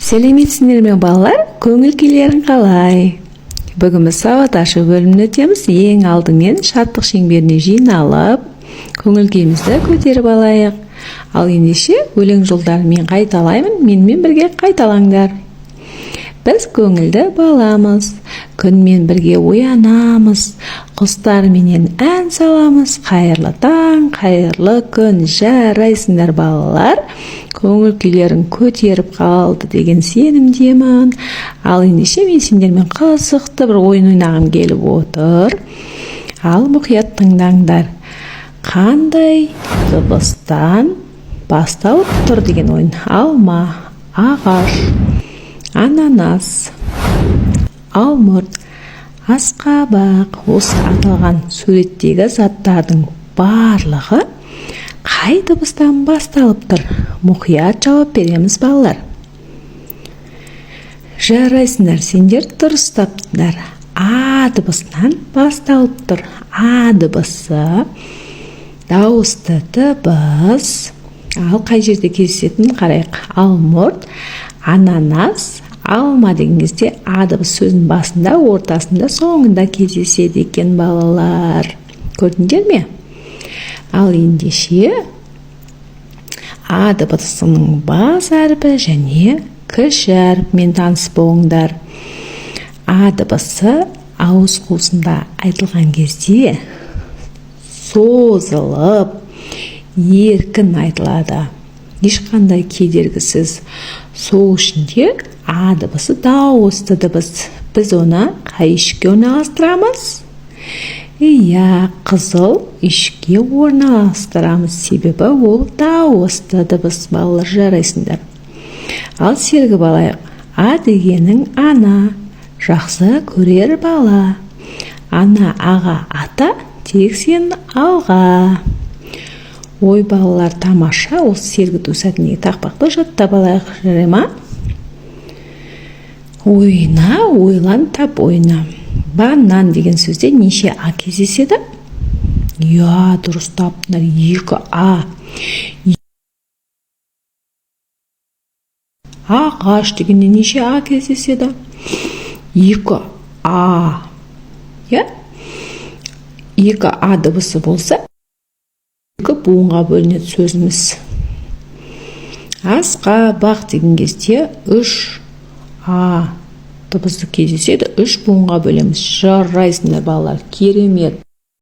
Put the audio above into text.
Сәлеметсіздер ме балалар? Көңіл күйлерің қалай? Бүгін біз сауат ашу бөлімін өтеміз. Ең алдымен шаттық шеңберіне жиналып, көңіл күйімізді көтеріп алайық. Ал ендеше өлең жолдарын мен қайталаймын, менімен бірге қайталаңдар. Біз көңілді баламыз, күнмен бірге оянамыз, құстарменен ән саламыз. Қайырлы таң, қайырлы күн, жарайсыңдар балалар. Көңіл күйлерін көтеріп қалды деген сенімдемін. Ал ендеше мен сендермен қызықты бір ойын ойнағым келіп отыр. Ал мұқият тыңдаңдар. Қандай дыбыстан басталып тұр деген ойын? Алма, ағаш, ананас, алмұрт, асқабақ. Осы аталған суреттегі заттардың барлығы қай дыбыстан басталып тұр? Мұқият жауап береміз балалар. Жарайсыңдар, сендер дұрыс таптыңдар. А дыбысынан басталып тұр. А дыбысы дауысты дыбыс. Ал қай жерде кездесетінін қарайық. Алмұрт, ананас, алма деген кезде а дыбыс сөздің басында, ортасында, соңында кездеседі екен балалар. Көрдіңдер ме? Ал ендеше а дыбысының бас әрпі және кіші әрпімен таныс болыңдар. А дыбысы ауыз қуысында айтылған кезде созылып, еркін айтылады. Ешқандай кедергісіз. Сол үшін де а дыбысы дауысты дыбыс. Біз оны қай үйшікке орналастырамыз? Иә, қызыл үйшікке орналастырамыз, себебі ол дауысты дыбыс. Балалар, жарайсыңдар. Ал сергіп алайық. А дегенің ана, жақсы көрер бала. Ана, аға, ата, тек сен алға. Ой, балалар, тамаша. Ол сергіту сәтіне тақпақты жаттап алайық, жарай ма? Ойна, ойлан, тап ойна. Банан деген сөзде неше а кездеседі? Иә, дұрыс таптыңдар, 2 а. Ағаш дегенде неше а кездеседі? 2 а. Иә? 2 а дыбысы болса, 2 буынға бөлінеді сөзіміз. Асқабақ деген кезде 3 а дыбысы кездеседі, 3 буынға бөлеміз. Жарайсыңдар балалар, керемет.